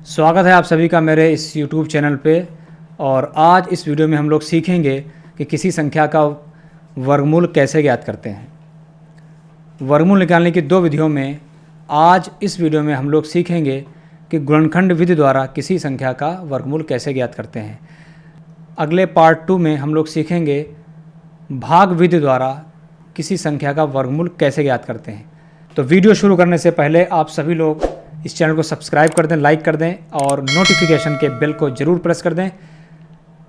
स्वागत है आप सभी का मेरे इस YouTube चैनल पे। और आज इस वीडियो में हम लोग सीखेंगे कि किसी संख्या का वर्गमूल कैसे ज्ञात करते हैं। वर्गमूल निकालने की दो विधियों में आज इस वीडियो में हम लोग सीखेंगे कि गुणनखंड विधि द्वारा किसी संख्या का वर्गमूल कैसे ज्ञात करते हैं। अगले पार्ट 2 में हम लोग सीखेंगे भाग विधि द्वारा किसी संख्या का वर्गमूल कैसे ज्ञात करते हैं। तो वीडियो शुरू करने से पहले आप सभी लोग इस चैनल को सब्सक्राइब कर दें, लाइक कर दें और नोटिफिकेशन के बेल को ज़रूर प्रेस कर दें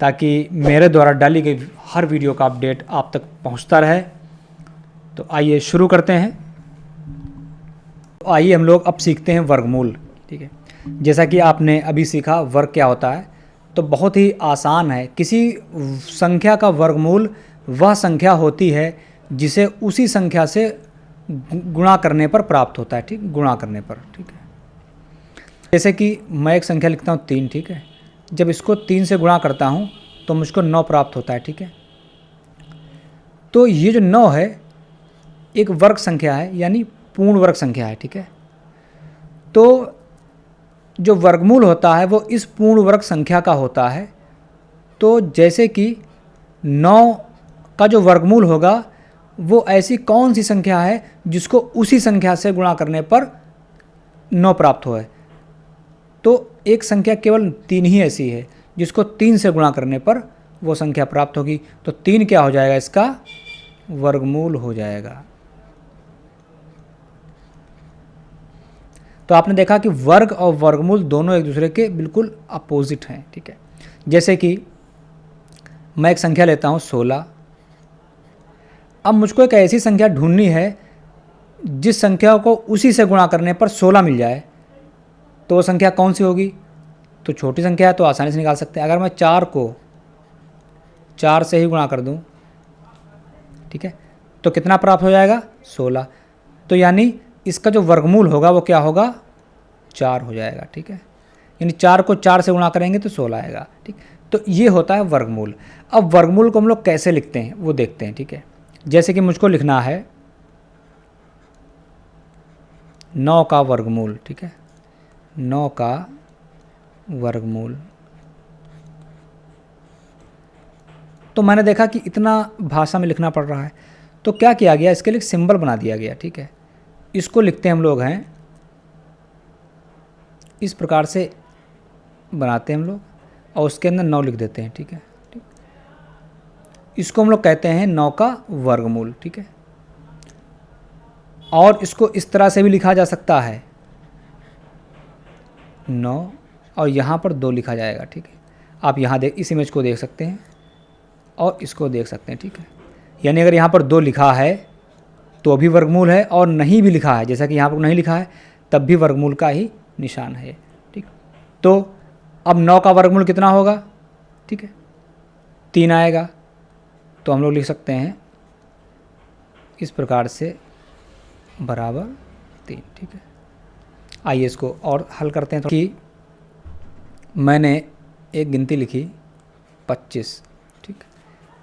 ताकि मेरे द्वारा डाली गई हर वीडियो का अपडेट आप तक पहुंचता रहे। तो आइए शुरू करते हैं। तो आइए हम लोग अब सीखते हैं वर्गमूल। ठीक है, जैसा कि आपने अभी सीखा वर्ग क्या होता है, तो बहुत ही आसान है। किसी संख्या का वर्गमूल वह संख्या होती है जिसे उसी संख्या से गुणा करने पर प्राप्त होता है। ठीक, गुणा करने पर। ठीक है, जैसे कि मैं एक संख्या लिखता हूँ 3। ठीक है, जब इसको 3 से गुणा करता हूँ तो मुझको 9 प्राप्त होता है। ठीक है, तो ये जो 9 है एक वर्ग संख्या है, यानी पूर्ण वर्ग संख्या है। ठीक है, तो जो वर्गमूल होता है वो इस पूर्ण वर्ग संख्या का होता है। तो जैसे कि 9 का जो वर्गमूल होगा वो ऐसी कौन सी संख्या है जिसको उसी संख्या से गुणा करने पर 9 प्राप्त हो है। तो एक संख्या केवल 3 ही ऐसी है जिसको 3 से गुणा करने पर वो संख्या प्राप्त होगी। तो 3 क्या हो जाएगा, इसका वर्गमूल हो जाएगा। तो आपने देखा कि वर्ग और वर्गमूल दोनों एक दूसरे के बिल्कुल अपोजिट हैं। ठीक है, जैसे कि मैं एक संख्या लेता हूँ 16। अब मुझको एक ऐसी संख्या ढूंढनी है जिस संख्या को उसी से गुणा करने पर 16 मिल जाए। तो वो संख्या कौन सी होगी? तो छोटी संख्या है तो आसानी से निकाल सकते हैं। अगर मैं 4 को 4 से ही गुणा कर दूं, ठीक है, तो कितना प्राप्त हो जाएगा? 16। तो यानी इसका जो वर्गमूल होगा वो क्या होगा? 4 हो जाएगा। ठीक है, यानी 4 को 4 से गुणा करेंगे तो 16 आएगा। ठीक, तो ये होता है वर्गमूल। अब वर्गमूल को हम लोग कैसे लिखते हैं वो देखते हैं। ठीक है, जैसे कि मुझको लिखना है 9 का वर्गमूल। ठीक है, 9 का वर्गमूल। तो मैंने देखा कि इतना भाषा में लिखना पड़ रहा है, तो क्या किया गया, इसके लिए सिंबल बना दिया गया। ठीक है, इसको लिखते हैं हम लोग हैं इस प्रकार से बनाते हैं हम लोग और उसके अंदर 9 लिख देते हैं। ठीक है, ठीक, इसको हम लोग कहते हैं 9 का वर्गमूल। ठीक है, और इसको इस तरह से भी लिखा जा सकता है 9 और यहाँ पर 2 लिखा जाएगा। ठीक है, आप यहाँ इस इमेज को देख सकते हैं और इसको देख सकते हैं। ठीक है, यानी अगर यहाँ पर 2 लिखा है तो भी वर्गमूल है और नहीं भी लिखा है, जैसा कि यहाँ पर नहीं लिखा है तब भी वर्गमूल का ही निशान है। ठीक, तो अब 9 का वर्गमूल कितना होगा? ठीक है, 3 आएगा। तो हम लोग लिख सकते हैं इस प्रकार से बराबर 3। ठीक है, आइए इसको और हल करते हैं। तो कि मैंने एक गिनती लिखी 25। ठीक,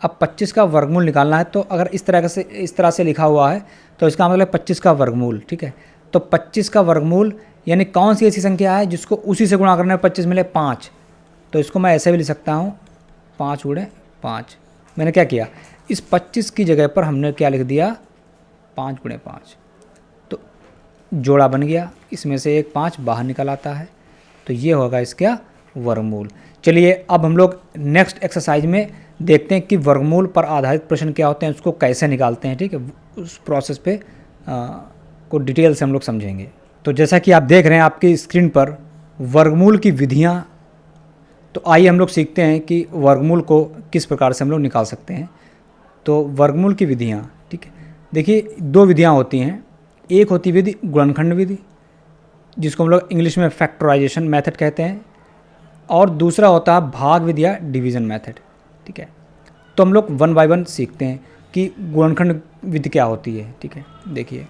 अब 25 का वर्गमूल निकालना है। तो अगर इस तरह से लिखा हुआ है तो इसका मतलब 25 का वर्गमूल। ठीक है, तो 25 का वर्गमूल यानी कौन सी ऐसी संख्या है जिसको उसी से गुणा करने में 25 मिले? 5। तो इसको मैं ऐसे भी लिख सकता हूँ 5 गुणे 5। मैंने क्या किया, इस 25 की जगह पर हमने क्या लिख दिया? 5 गुणे 5। तो जोड़ा बन गया, इसमें से एक 5 बाहर निकल आता है। तो ये होगा इसका वर्गमूल। चलिए अब हम लोग नेक्स्ट एक्सरसाइज में देखते हैं कि वर्गमूल पर आधारित प्रश्न क्या होते हैं, उसको कैसे निकालते हैं। ठीक है, उस प्रोसेस पे को डिटेल से हम लोग समझेंगे। तो जैसा कि आप देख रहे हैं आपकी स्क्रीन पर वर्गमूल की विधियाँ, तो आइए हम लोग सीखते हैं कि वर्गमूल को किस प्रकार से हम लोग निकाल सकते हैं। तो वर्गमूल की विधियाँ, ठीक है, देखिए 2 विधियाँ होती हैं। एक होती विधि गुणनखंड विधि, जिसको हम लोग इंग्लिश में फैक्टराइजेशन मेथड कहते हैं, और दूसरा होता है भाग विधि या डिवीज़न मेथड। ठीक है, तो हम लोग 1 बाय 1 सीखते हैं कि गुणनखंड विधि क्या होती है। ठीक है, देखिए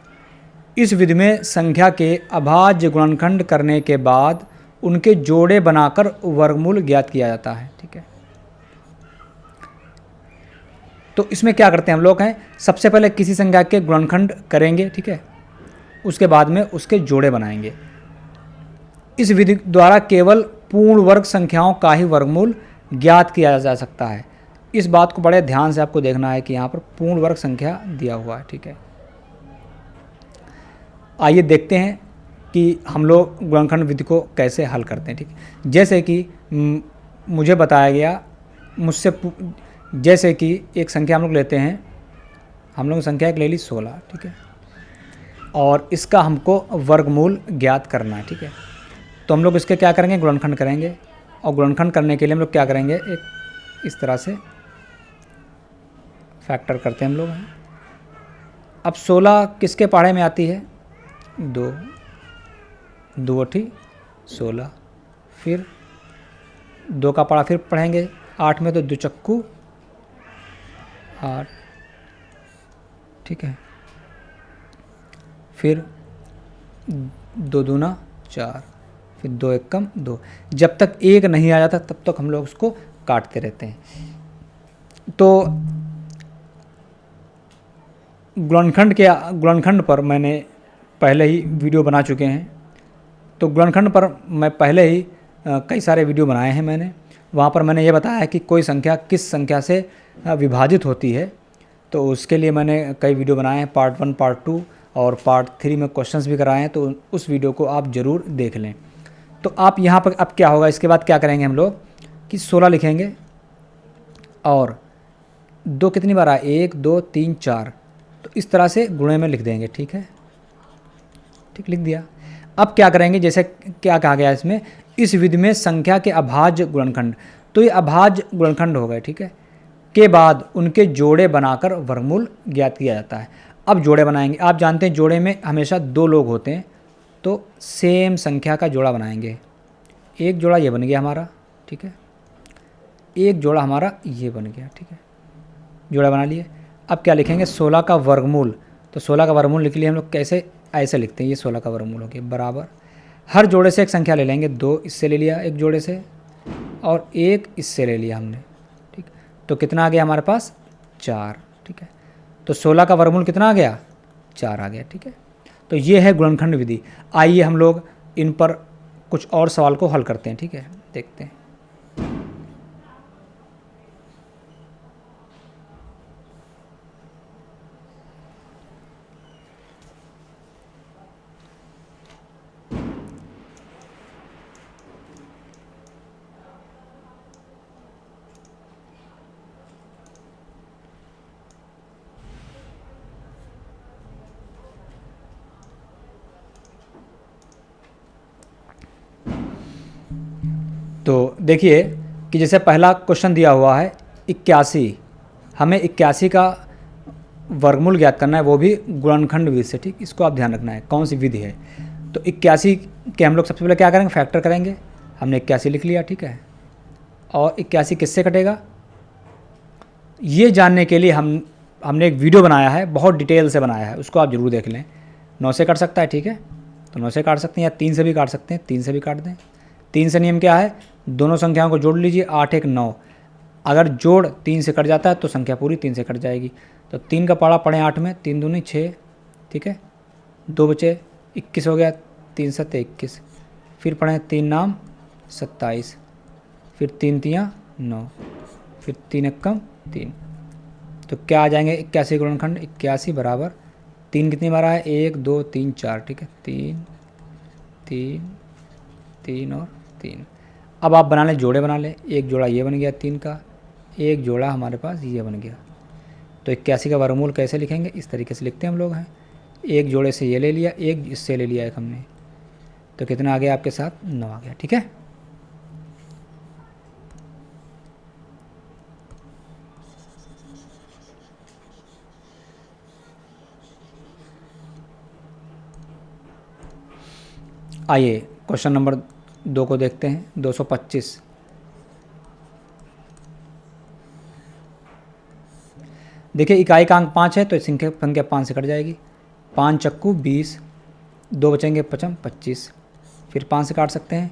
इस विधि में संख्या के अभाज्य गुणनखंड करने के बाद उनके जोड़े बनाकर वर्गमूल ज्ञात किया जाता है। ठीक है, तो इसमें क्या करते हैं हम लोग हैं, सबसे पहले किसी संख्या के गुणनखंड करेंगे। ठीक है, उसके बाद में उसके जोड़े बनाएंगे। इस विधि द्वारा केवल पूर्ण वर्ग संख्याओं का ही वर्गमूल ज्ञात किया जा सकता है। इस बात को बड़े ध्यान से आपको देखना है कि यहाँ पर पूर्ण वर्ग संख्या दिया हुआ है, ठीक है। आइए देखते हैं कि हम लोग गुणनखंड विधि को कैसे हल करते हैं, ठीक है। जैसे कि मुझे बताया गया, जैसे कि एक संख्या हम लोग लेते हैं, हम लोग संख्या एक ले ली 16, ठीक है, और इसका हमको वर्गमूल ज्ञात करना है, ठीक है। तो हम लोग इसके क्या करेंगे, गुणनखंड करेंगे, और गुणनखंड करने के लिए हम लोग क्या करेंगे, एक इस तरह से फैक्टर करते हैं हम लोग। अब 16 किसके पहाड़े में आती है, 2, 2 8 16, फिर 2 का पहाड़ा फिर पढ़ेंगे 8 में, तो 2 चक्कू 8, ठीक है, फिर 2 दूना 4, फिर 2 एक कम 2। जब तक 1 नहीं आ जाता तब तक हम लोग उसको काटते रहते हैं। तो गुणनखंड पर मैंने पहले ही वीडियो बना चुके हैं। तो गुणनखंड पर मैं पहले ही कई सारे वीडियो बनाए हैं मैंने। वहाँ पर मैंने ये बताया है कि कोई संख्या किस संख्या से विभाजित होती है, तो उसके लिए मैंने कई वीडियो बनाए हैं, पार्ट 1, पार्ट 2 और पार्ट 3 में क्वेश्चंस भी कराए हैं, तो उस वीडियो को आप ज़रूर देख लें। तो आप यहाँ पर अब क्या होगा, इसके बाद क्या करेंगे हम लोग कि 16 लिखेंगे और 2 कितनी बार आए, 1 2 3 4, तो इस तरह से गुणे में लिख देंगे, ठीक है, ठीक, लिख दिया। अब क्या करेंगे, जैसे क्या कहा गया इसमें, इस विधि में संख्या के अभाज्य गुणनखंड, तो ये अभाज्य गुणनखंड हो गए, ठीक है, के बाद उनके जोड़े बनाकर वर्गमूल ज्ञात किया जाता है। अब जोड़े बनाएंगे, आप जानते हैं जोड़े में हमेशा 2 लोग होते हैं, तो सेम संख्या का जोड़ा बनाएंगे। एक जोड़ा ये बन गया हमारा, ठीक है, एक जोड़ा हमारा ये बन गया, ठीक है, जोड़ा बना लिए। अब क्या लिखेंगे, 16 का वर्गमूल, तो 16 का वर्गमूल लिख लिए हम लोग, कैसे, ऐसे लिखते हैं, ये 16 का वर्गमूल हो गया बराबर, हर जोड़े से एक संख्या ले लेंगे, 2 इससे ले लिया एक जोड़े से और 1 इससे ले लिया हमने, ठीक, तो कितना आ गया हमारे पास 4, ठीक है। तो 16 का वर्गमूल कितना आ गया, 4 आ गया, ठीक है। तो ये है गुणनखंड विधि। आइए हम लोग इन पर कुछ और सवाल को हल करते हैं, ठीक है, देखते हैं। तो देखिए कि जैसे पहला क्वेश्चन दिया हुआ है 81, हमें 81 का वर्गमूल ज्ञात करना है, वो भी गुणनखंड विधि से, ठीक, इसको आप ध्यान रखना है कौन सी विधि है। तो 81 के हम लोग सबसे पहले क्या करेंगे, फैक्टर करेंगे, हमने 81 लिख लिया, ठीक है, और 81 किससे कटेगा, ये जानने के लिए हमने एक वीडियो बनाया है, बहुत डिटेल से बनाया है, उसको आप ज़रूर देख लें। 9 से कट सकता है, ठीक है, तो 9 से काट सकते हैं, या 3 से भी काट सकते हैं, 3 से भी काट दें। 3 से नियम क्या है, दोनों संख्याओं को जोड़ लीजिए, 8 1 9, अगर जोड़ 3 से कट जाता है तो संख्या पूरी 3 से कट जाएगी। तो 3 का पाड़ा पढ़ें 8 में, 3 दूनी 6, ठीक है, 2 बचे 21 हो गया, 3 7 21, फिर पढ़ें 3 नाम 27, फिर 3 तियाँ 9, फिर 3 एकम 3, तो क्या आ जाएंगे 81 गुणनखंड, 81 बराबर 3 कितनी बार है, 1 2 3 4, ठीक है, 3 3 3 और 3। अब आप बना लें, जोड़े बना लें, एक जोड़ा ये बन गया 3 का, एक जोड़ा हमारे पास ये बन गया। तो 81 का वर्गमूल कैसे लिखेंगे, इस तरीके से लिखते हैं हम लोग हैं, एक जोड़े से ये ले लिया, एक इससे ले लिया एक हमने, तो कितना आ गया आपके साथ 9 आ गया, ठीक है। आइए क्वेश्चन नंबर 2 को देखते हैं, 225। देखिए इकाई का अंक 5 है, तो संख्या 5 से कट जाएगी, 5 चक्कू 20, 2 बचेंगे 5 25, फिर 5 से काट सकते हैं,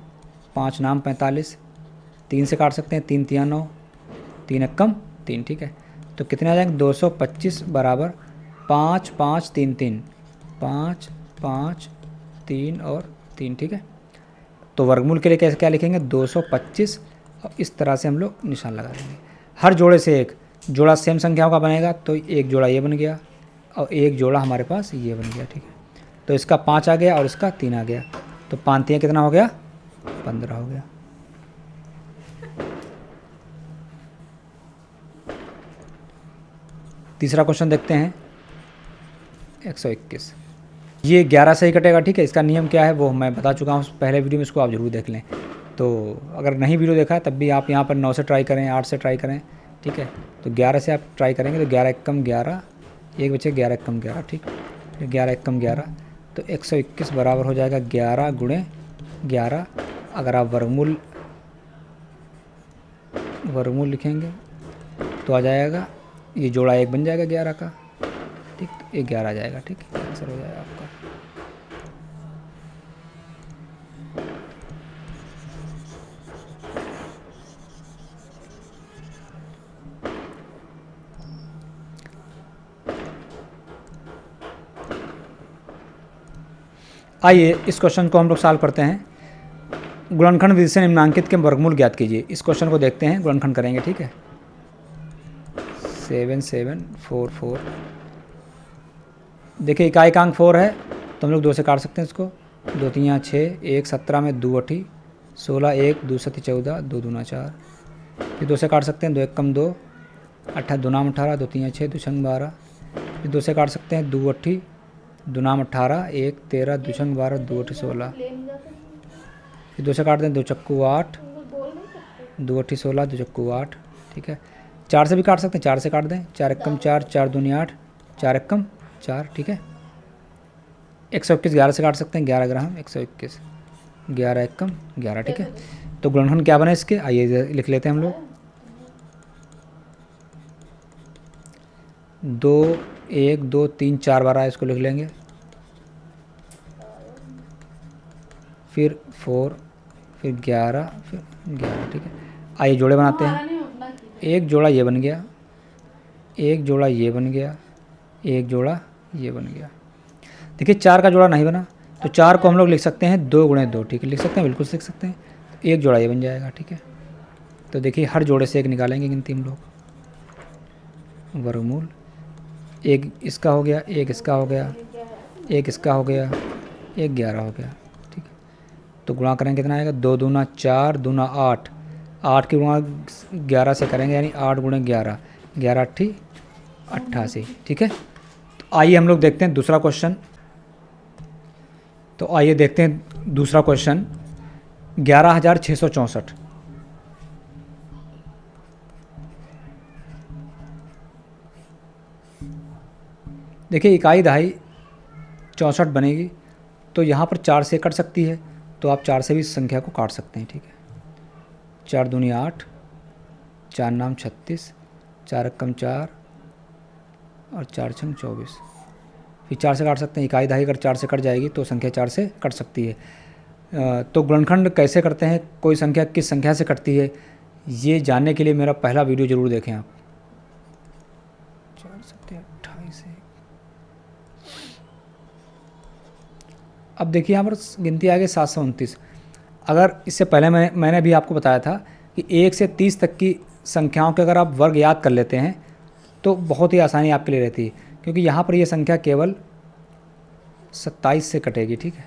5 नाम 45, 3 से काट सकते हैं, 3 तियाँ 9, 3 एकम 3, ठीक है, तो कितने आ जाएंगे 225 बराबर 5 5 3 3, 5 5 3 और 3, ठीक है। तो वर्गमूल के लिए कैसे क्या लिखेंगे 225 और इस तरह से हम लोग निशान लगा देंगे। हर जोड़े से एक जोड़ा सेम संख्याओं का बनेगा तो एक जोड़ा ये बन गया और एक जोड़ा हमारे पास ये बन गया, ठीक है। तो इसका 5 आ गया और इसका 3 आ गया, तो 5 3 कितना हो गया 15 हो गया। तीसरा क्वेश्चन देखते हैं 121। ये 11 से ही कटेगा, ठीक है। इसका नियम क्या है वो मैं बता चुका हूँ पहले वीडियो में, इसको आप ज़रूर देख लें। तो अगर नहीं वीडियो देखा है तब भी आप यहाँ पर 9 से ट्राई करें, 8 से ट्राई करें, ठीक है। तो 11 से आप ट्राई करेंगे तो 11 एकम 11, एक बचे 11 एकम 11, ठीक है। 11 एकम 11 तो 121 बराबर हो जाएगा 11 गुणे 11। अगर आप वर्गमूल लिखेंगे तो आ जाएगा ये जोड़ा एक बन जाएगा 11 का, ठीक। तो ये 11 आ जाएगा, ठीक है। आंसर हो जाएगा आपका। आइए इस क्वेश्चन को हम लोग सॉल्व करते हैं। गुणनखंड विधि से निम्नांकित के वर्गमूल ज्ञात कीजिए। इस क्वेश्चन को देखते हैं, गुणनखंड करेंगे, ठीक है। 7 7 4 4। देखिए इकाई 4 है तो हम लोग 2 से काट सकते हैं इसको। 2 3 6, 1 17 में 2 8 16, 1 2 7 14, 2 दूना 4। फिर 2 से काट सकते हैं, 2 1 2, 18 2 नाम 18, 2 3 6, 2 6 12। फिर 2 से काट सकते हैं, 2 8 2 नाम 18, 1 13, 2 6 12, 2 8 16। फिर 2 से काटते हैं, 2 चक्कू 8, 2 8 16, 2 चक्कू 8, ठीक है। 4 से भी काट सकते हैं, 4 से काट दें, 4 एकम 4, 4 दूनी 8, 4 एकम 4, ठीक है। 121 11 से काट सकते हैं, 11 ग्राम 121, 11 एकम 11, ठीक है। तो गुणनखंड क्या बने इसके, आइए लिख लेते हैं हम लोग। 2 1 2 3 4 बार आया, इसको लिख लेंगे। फिर 4, फिर 11, फिर 11, ठीक है। आइए जोड़े बनाते हैं। एक जोड़ा ये बन गया, एक जोड़ा ये बन गया, एक जोड़ा ये बन गया। देखिए 4 का जोड़ा नहीं बना तो 4 को हम लोग लिख सकते हैं 2 गुणे 2, ठीक है। लिख सकते हैं, बिल्कुल लिख सकते हैं। एक जोड़ा ये बन जाएगा, ठीक है। तो देखिए हर जोड़े से एक निकालेंगे गिनती हम लोग। वर्गमूल एक इसका हो गया, एक इसका हो गया, एक इसका हो गया, एक 11 हो गया, ठीक है। तो गुणा करेंगे कितना आएगा, 2 दूना 4, दूना 8, 8 की गुणा 11 से करेंगे यानी 8 गुणे 11, 11 8 88, ठीक है। तो आइए हम लोग देखते हैं दूसरा क्वेश्चन। तो आइए देखते हैं दूसरा क्वेश्चन 11,664। देखिए इकाई दहाई 64 बनेगी तो यहाँ पर 4 से कट सकती है, तो आप 4 से भी इस संख्या को काट सकते हैं, ठीक है। 4 दूनी 8, 4 नाम 36, 4 एकम 4 और 4 छंग 24। फिर 4 से काट सकते हैं। इकाई दहाई अगर 4 से कट जाएगी तो संख्या 4 से कट सकती है। तो गुणनखंड कैसे करते हैं, कोई संख्या किस संख्या से कटती है, ये जानने के लिए मेरा पहला वीडियो ज़रूर देखें आप। 4 7 28। अब देखिए यहाँ पर गिनती आ गई 729। अगर इससे पहले मैंने भी आपको बताया था कि 1 से 30 तक की संख्याओं के अगर आप वर्ग याद कर लेते हैं तो बहुत ही आसानी आपके लिए रहती है, क्योंकि यहाँ पर ये संख्या केवल 27 से कटेगी, ठीक है।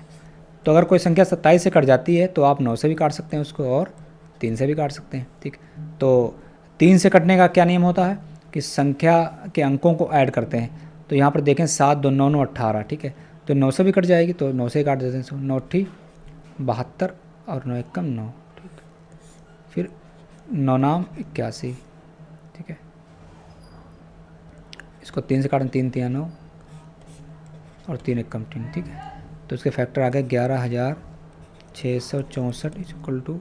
तो अगर कोई संख्या 27 से कट जाती है तो आप 9 से भी काट सकते हैं उसको और 3 से भी काट सकते हैं, ठीक। तो 3 से कटने का क्या नियम होता है कि संख्या के अंकों को ऐड करते हैं। तो यहाँ पर देखें 7 2 9 9 18, ठीक है। तो 9 से भी कट जाएगी तो 9 से ही काट देते हैं। 9 8 72 और 9 एकम 9, ठीक। फिर 9 नाम 81, ठीक है। इसको 3 से काटें, 3 3 9 और 3 एकम 3, ठीक है। तो इसके फैक्टर आ गए 11,664 इक्वल टू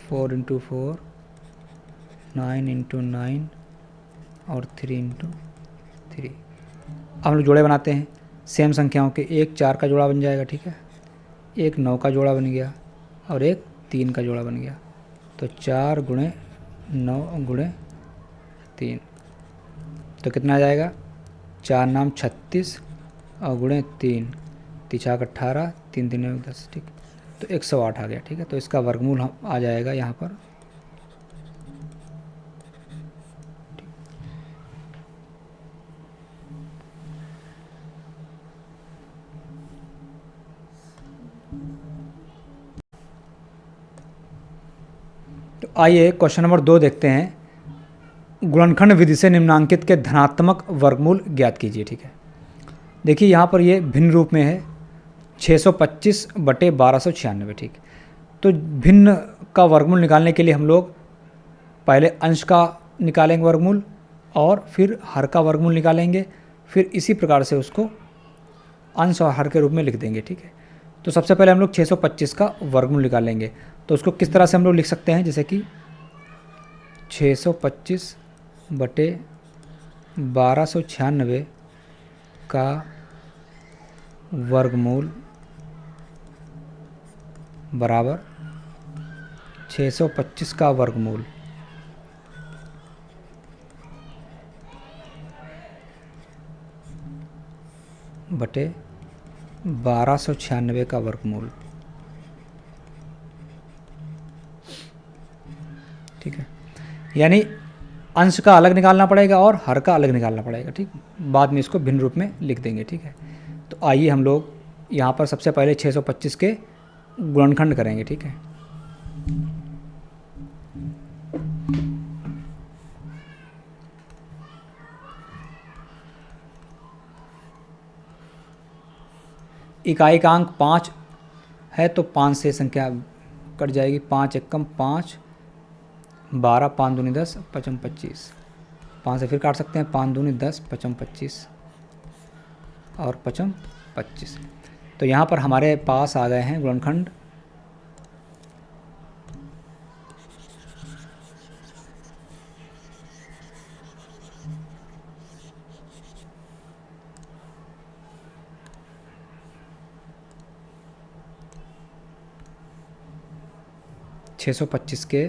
4 × 4, 9 × 9 और 3 × 3। अब हम लोग जोड़े बनाते हैं सेम संख्याओं के। एक 4 का जोड़ा बन जाएगा, ठीक है। एक 9 का जोड़ा बन गया और एक 3 का जोड़ा बन गया। तो 4 गुणे 9 गुणे 3 तो कितना आ जाएगा, 4 नाम 36 और गुणे 3, 3 6 18, 3 3 10, ठीक। तो 108 आ गया, ठीक है। तो इसका वर्गमूल आ जाएगा यहाँ पर, तो आइए क्वेश्चन नंबर 2 देखते हैं। गुणनखंड विधि से निम्नांकित के धनात्मक वर्गमूल ज्ञात कीजिए, ठीक है। देखिए यहाँ पर ये भिन्न रूप में है, 625/1296, ठीक। तो भिन्न का वर्गमूल निकालने के लिए हम लोग पहले अंश का निकालेंगे वर्गमूल और फिर हर का वर्गमूल निकालेंगे, फिर इसी प्रकार से उसको अंश और हर के रूप में लिख देंगे, ठीक है। तो सबसे पहले हम लोग 625 का वर्गमूल निकालेंगे। तो उसको किस तरह से हम लोग लिख सकते हैं, जैसे कि 625/1296 का वर्गमूल बराबर 625 का वर्गमूल बटे 1296 का वर्गमूल, ठीक है। यानी अंश का अलग निकालना पड़ेगा और हर का अलग निकालना पड़ेगा, ठीक। बाद में इसको भिन्न रूप में लिख देंगे, ठीक है। तो आइए हम लोग यहाँ पर सबसे पहले 625 के गुणनखंड करेंगे, ठीक है। इकाई का अंक 5 है तो 5 से संख्या कट जाएगी, 5 एकम 5, 12, 5 दूनी 10, 55 25, 5 से फिर काट सकते हैं, 5 दूनी 10, 55 25 और 55 25। तो यहाँ पर हमारे पास आ गए हैं गुणनखंड 625 के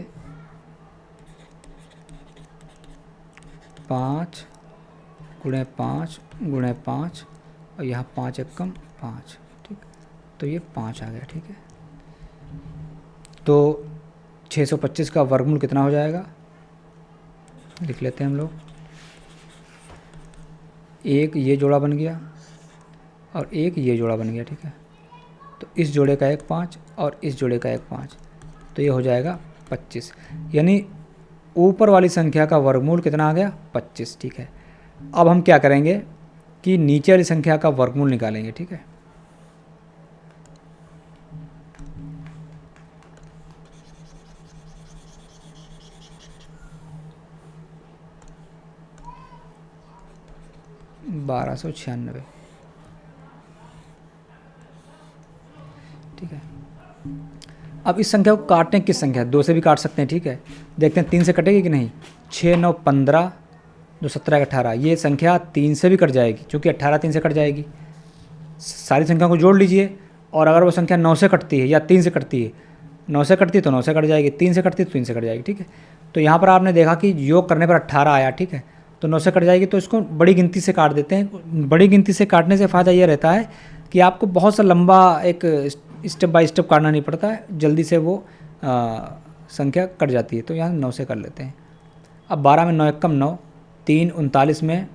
5 गुणे 5 गुणे 5 और यहाँ 5 एकम 5, ठीक। तो ये 5 आ गया, ठीक है। तो 625 का वर्गमूल कितना हो जाएगा, लिख लेते हैं हम लोग। एक ये जोड़ा बन गया और एक ये जोड़ा बन गया, ठीक है। तो इस जोड़े का एक 5 और इस जोड़े का एक 5, तो ये हो जाएगा 25। यानी ऊपर वाली संख्या का वर्गमूल कितना आ गया, 25, ठीक है। अब हम क्या करेंगे कि नीचे वाली संख्या का वर्गमूल निकालेंगे, ठीक है। बारह सौ 96, ठीक है। अब इस संख्या को काटने किस संख्या, 2 से भी काट सकते हैं, ठीक है। देखते हैं 3 से कटेगी कि नहीं। 6 9 15, 2 17 18, ये संख्या 3 से भी कट जाएगी, क्योंकि 18 3 से कट जाएगी। सारी संख्या को जोड़ लीजिए और अगर वो संख्या 9 से कटती है या 3 से कटती है, 9 से कटती है तो 9 से कट जाएगी, 3 से कटती है तो 3 से कट जाएगी, ठीक है। तो यहाँ पर आपने देखा कि योग करने पर 18 आया, ठीक है। तो 9 से कट जाएगी, तो इसको बड़ी गिनती से काट देते हैं। बड़ी गिनती से काटने से फ़ायदा ये रहता है कि आपको बहुत सा लंबा एक स्टेप बाय स्टेप काटना नहीं पड़ता है, जल्दी से वो संख्या कट जाती है। तो यहाँ 9 से कर लेते हैं। अब 12 में 9 एकम 9, 3 39 में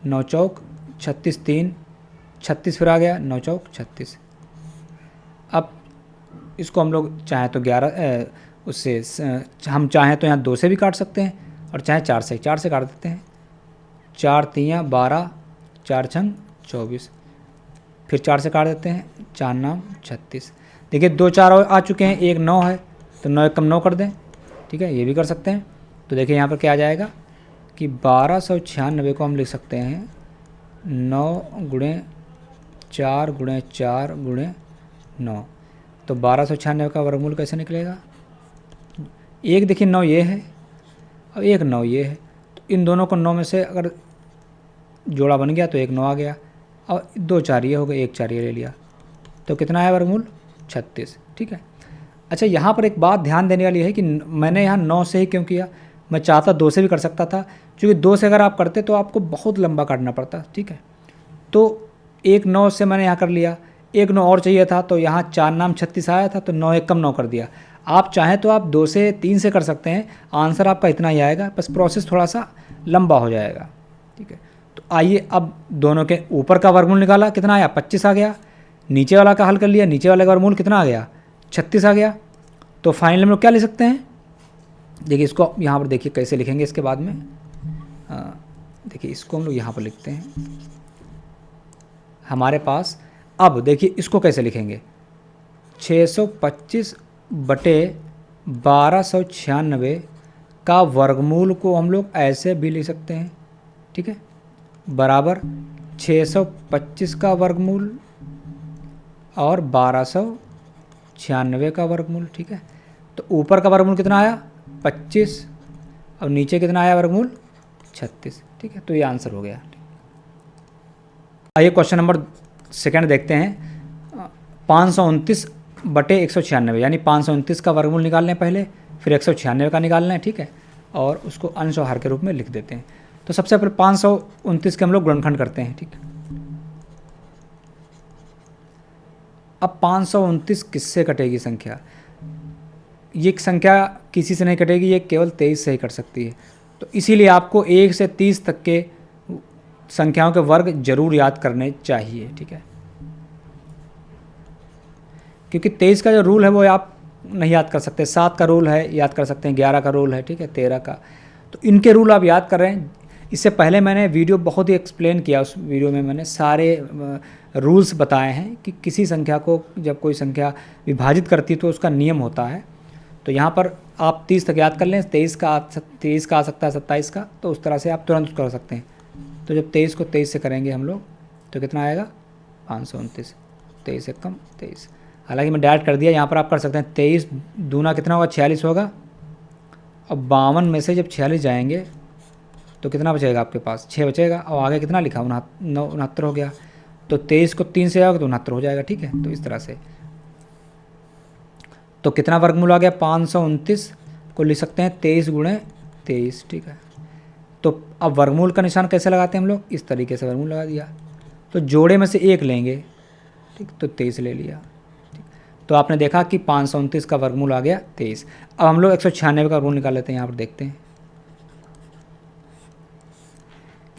9 चौक 36, 3 36 फिर आ गया, 9 चौक 36। अब इसको हम लोग चाहें तो 11 उससे हम चाहें तो यहाँ 2 से भी काट सकते हैं और चाहे 4 से काट देते हैं। 4 3 12, 4 छंग 24, फिर 4 से काट देते हैं, 4 9 36। देखिए 2 4 आ चुके हैं, एक 9 है तो 9 एकम 9 कर दें, ठीक है। ये भी कर सकते हैं। तो देखिए यहाँ पर क्या आ जाएगा कि 1296 को हम लिख सकते हैं 9 गुणे 4 गुणे 4 गुणे 9। तो 1296 का वर्गमूल कैसे निकलेगा, एक देखिए 9 ये है और एक 9 ये है, तो इन दोनों को 9 में से अगर जोड़ा बन गया तो एक 9 आ गया और 2 4 ये हो गए, 1 4 ये ले लिया, तो कितना है वर्गमूल 36, ठीक है। अच्छा यहाँ पर एक बात ध्यान देने वाली है कि मैंने यहाँ 9 से ही क्यों किया, मैं चाहता 2 से भी कर सकता था, क्योंकि 2 से अगर आप करते तो आपको बहुत लंबा काटना पड़ता, ठीक है। तो एक 9 से मैंने यहाँ कर लिया, एक 9 और चाहिए था, तो यहाँ 4 नाम 36 आया था, तो 9 एक कम 9 कर दिया। आप चाहें तो आप 2 से 3 से कर सकते हैं, आंसर आपका इतना ही आएगा, बस प्रोसेस थोड़ा सा लंबा हो जाएगा। ठीक है, तो आइए अब दोनों के ऊपर का वर्गमूल निकाला, कितना आया 25 आ गया। नीचे वाला का हल कर लिया, नीचे वाले का वर्गमूल कितना आ गया 36 आ गया। तो फाइनल हम लोग क्या लिख सकते हैं, देखिए इसको यहाँ पर देखिए कैसे लिखेंगे इसके बाद में। देखिए इसको हम लोग यहाँ पर लिखते हैं हमारे पास। अब देखिए इसको कैसे लिखेंगे, 625 बटे 1296 का वर्गमूल को हम लोग ऐसे भी लिख सकते हैं। ठीक है, बराबर 625 का वर्गमूल और 1296 का वर्गमूल। ठीक है, तो ऊपर का वर्गमूल कितना आया 25 और नीचे कितना आया वर्गमूल 36। ठीक है, तो ये आंसर हो गया। आइए क्वेश्चन नंबर सेकंड देखते हैं। 529 बटे 196, यानी 529 का वर्गमूल निकाल लें पहले, फिर 196 का निकाल लें। ठीक है, और उसको अंश और हर के रूप में लिख देते हैं। तो सबसे पहले 529 के हम लोग गुणनखंड करते हैं। ठीक है, अब 529 किससे कटेगी संख्या, ये संख्या किसी से नहीं कटेगी, ये केवल 23 से ही कट सकती है। तो इसीलिए आपको 1 से 30 तक के संख्याओं के वर्ग जरूर याद करने चाहिए। ठीक है, क्योंकि 23 का जो रूल है वो आप नहीं याद कर सकते, 7 का रूल है याद कर सकते हैं, 11 का रूल है, ठीक है, 13 का, तो इनके रूल आप याद कर रहे हैं। इससे पहले मैंने वीडियो बहुत ही एक्सप्लेन किया, उस वीडियो में मैंने सारे रूल्स बताए हैं कि किसी संख्या को जब कोई संख्या विभाजित करती है तो उसका नियम होता है। तो यहाँ पर आप 30 तक याद कर लें, 23 का आ सकता है 27 का, तो उस तरह से आप तुरंत कर सकते हैं। तो जब 23 को 23 से करेंगे हम लोग तो कितना आएगा 529, 23 से कम 23। हालांकि मैं डायरेक्ट कर दिया, यहाँ पर आप कर सकते हैं 23 दूना कितना होगा 46 होगा। अब 52 में से जब 46 जाएंगे तो कितना बचेगा आपके पास 6 बचेगा, और आगे कितना लिखा 69 हो गया। तो 23 को 3 से जाओगे तो 69 हो जाएगा। ठीक है, तो इस तरह से तो कितना वर्गमूल आ गया 529 को लिख सकते हैं 23 गुणे 23। ठीक है, तो अब वर्गमूल का निशान कैसे लगाते हैं हम लोग, इस तरीके से वर्गमूल लगा दिया, तो जोड़े में से एक लेंगे। ठीक, तो 23 ले लिया। ठीक, तो आपने देखा कि 529 का वर्गमूल आ गया 23। अब हम लोग 196 का वर्गमूल निकाल लेते हैं। यहाँ पर देखते हैं,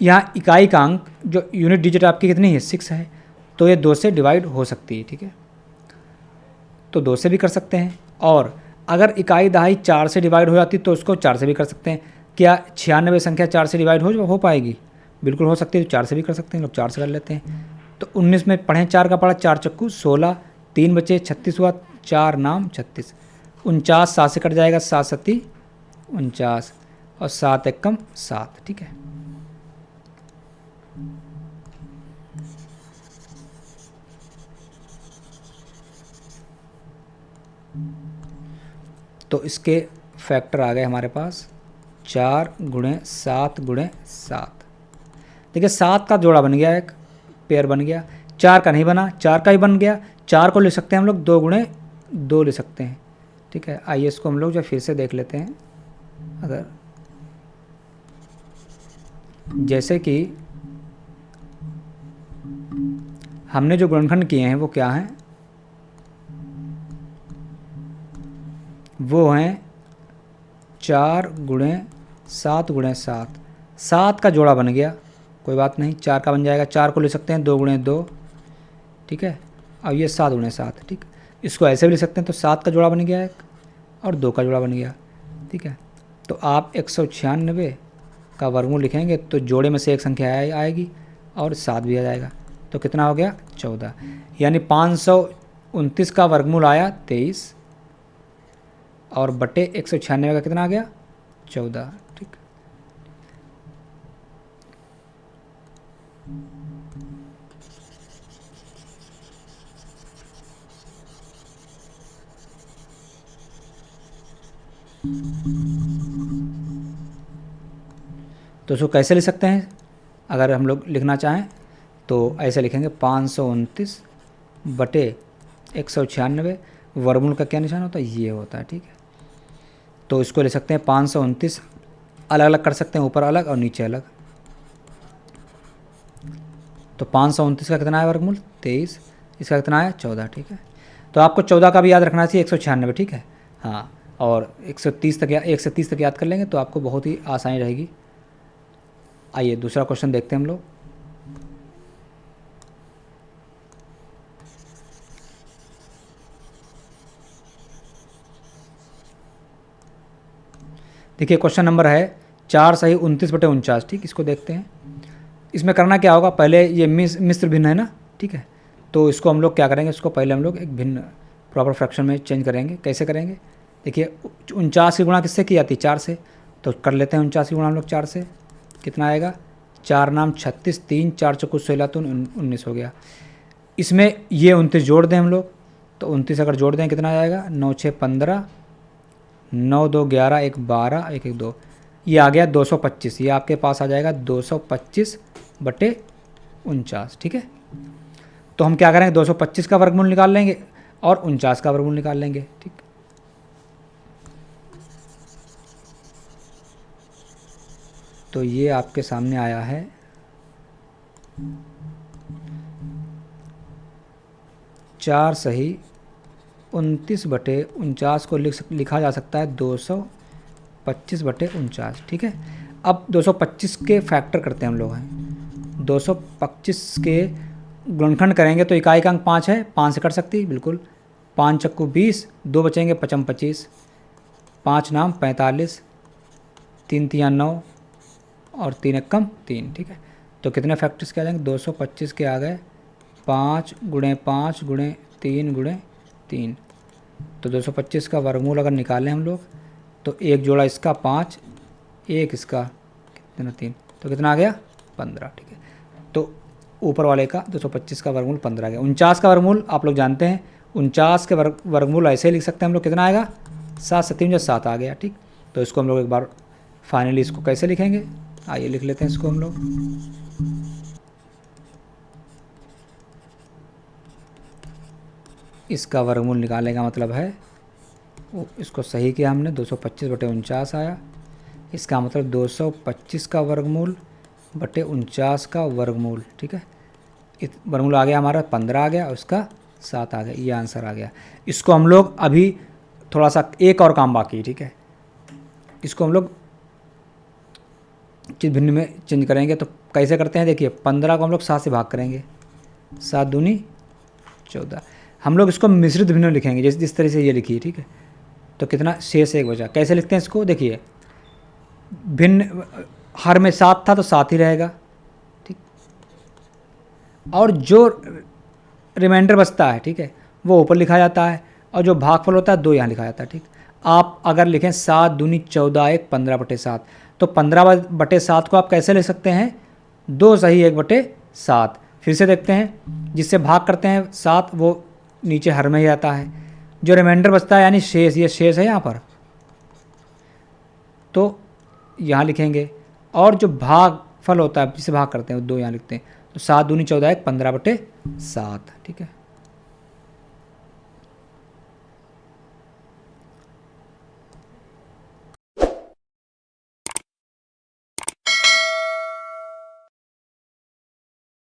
यहाँ इकाई का अंक जो यूनिट डिजिट आपकी कितनी है 6 है, तो ये 2 से डिवाइड हो सकती है। ठीक है, तो 2 से भी कर सकते हैं, और अगर इकाई दहाई 4 से डिवाइड हो जाती तो उसको 4 से भी कर सकते हैं। क्या 96 संख्या 4 से डिवाइड हो पाएगी, बिल्कुल हो सकती है, तो 4 से भी कर सकते हैं, लोग 4 से कर लेते हैं। तो 19 में पढ़ें 4 का पढ़ा, 4 चक्कू 16, 3 बचे 36 हुआ, 4 नाम 36, 49 7 से कट जाएगा, 7 सत्ती 49 और 7 एकम 7। ठीक है, तो इसके फैक्टर आ गए हमारे पास 4 गुणे 7 गुणे 7। देखिए 7 का जोड़ा बन गया, एक पेयर बन गया, 4 का नहीं बना, 4 का ही बन गया। 4 को ले सकते हैं हम लोग 2 गुणे 2 ले सकते हैं। ठीक है, आइए इसको हम लोग जो फिर से देख लेते हैं। अगर जैसे कि हमने जो गुणनखंड किए हैं वो क्या हैं, वो हैं 4 गुणे 7 गुणे 7। 7 का जोड़ा बन गया, कोई बात नहीं, 4 का बन जाएगा, 4 को ले सकते हैं 2 गुणे 2। ठीक है, अब ये 7 गुणे 7। ठीक, इसको ऐसे भी ले सकते हैं, तो 7 का जोड़ा बन गया एक और 2 का जोड़ा बन गया। ठीक है, तो आप 196 का वर्गमूल लिखेंगे तो जोड़े में से एक संख्या आएगी और 7 भी आ जाएगा, तो कितना हो गया 14। यानी 529 का वर्गमूल आया 23 और बटे 196 का कितना आ गया 14। ठीक, तो इसको कैसे लिख सकते हैं, अगर हम लोग लिखना चाहें तो ऐसे लिखेंगे 529 बटे 196, वर्गमूल का क्या निशान होता है, ये होता है। ठीक है, तो इसको ले सकते हैं 529 अलग अलग कर सकते हैं, ऊपर अलग और नीचे अलग। तो 529 का कितना है वर्गमूल 23, इसका कितना आया 14, ठीक है। तो आपको 14 का भी याद रखना चाहिए 196, ठीक है। हाँ, और 130 तक या 1 से 30 तक याद कर लेंगे तो आपको बहुत ही आसानी रहेगी। आइए दूसरा क्वेश्चन देखते हैं हम लोग। देखिए क्वेश्चन नंबर है 4 सही 29/49, ठीक। इसको देखते हैं। इसमें करना क्या होगा, पहले ये मिश्र भिन्न है ना, ठीक है। तो इसको हम लोग क्या करेंगे, इसको पहले हम लोग एक भिन्न प्रॉपर फ्रैक्शन में चेंज करेंगे। कैसे करेंगे, देखिए 49 की गुणा किससे की जाती है, 4 से। तो कर लेते हैं 49 की गुणा हम लोग 4 से। कितना आएगा, 4 नाम 36, 3 4 चौको 16, तो 19 हो गया। इसमें ये 29 जोड़ दें हम लोग, तो 29 अगर जोड़ दें कितना आ जाएगा, 9 6 15, 9 2 11, 1 12, 1 1 2, ये आ गया 225। ये आपके पास आ जाएगा 225/49, ठीक है। तो हम क्या करेंगे, 225 का वर्गमूल निकाल लेंगे और 49 का वर्गमूल निकाल लेंगे, ठीक। तो ये आपके सामने आया है 4 सही 29/49 को लिखा जा सकता है 225/49, ठीक है। अब 225 के फैक्टर करते हैं हम लोग हैं। 225 के गुणनखंड करेंगे तो इकाई का अंक 5 है, 5 से कट सकती है बिल्कुल। 5 चक्कू 20, 2 बचेंगे 55 25, 5 नाम 45, 3 तियाँ 9 और 3 एकम 3, ठीक है। तो कितने फैक्टर्स के आ जाएंगे, 225 के आ गए 5 गुणे 5 गुणे 3 गुणे 3। तो 225 का वर्गमूल अगर निकालें हम लोग तो एक जोड़ा इसका 5, एक इसका कितना 3, तो कितना आ गया 15, ठीक है। तो ऊपर वाले का 225 का वर्गमूल 15 आ गया। 49 का वर्गमूल आप लोग जानते हैं, 49 के वर्गमूल ऐसे ही लिख सकते हैं हम लोग, कितना आएगा 7 7 जो 7 आ गया, ठीक। तो इसको हम लोग एक बार फाइनली इसको कैसे लिखेंगे, आइए लिख लेते हैं इसको हम लोग। इसका वर्गमूल निकालने का मतलब है इसको सही किया हमने, 225/49 आया। इसका मतलब 225 का वर्गमूल बटे 49 का वर्गमूल, ठीक है। वर्गमूल आ गया हमारा 15 आ गया और उसका 7 आ गया, ये आंसर आ गया। इसको हम लोग अभी थोड़ा सा एक और काम बाकी है, ठीक है। इसको हम लोग चीज भिन्न में चेंज करेंगे। तो कैसे करते हैं, देखिए 15 को हम लोग 7 से भाग करेंगे, 7 दूनी 14। हम लोग इसको मिश्रित भिन्न लिखेंगे, जैसे जिस तरह से ये लिखी है, ठीक है। तो कितना, शेष 1 बचा। कैसे लिखते हैं इसको, देखिए भिन्न हर में 7 था तो 7 ही रहेगा, ठीक। और जो रिमाइंडर बचता है, ठीक है, वो ऊपर लिखा जाता है और जो भागफल होता है 2 यहाँ लिखा जाता है, ठीक। आप अगर लिखें 7 दूनी 14 1 15/7, तो 15/7 को आप कैसे ले सकते हैं, 2 सही 1/7। फिर से देखते हैं, जिससे भाग करते हैं 7 वो नीचे हर में ही आता है। जो रिमाइंडर बचता है यानी शेष, ये शेष है यहाँ पर, तो यहाँ लिखेंगे। और जो भागफल होता है जिसे भाग करते हैं वो 2 यहाँ लिखते हैं। तो 7 दूनी 14 1 15/7, ठीक है।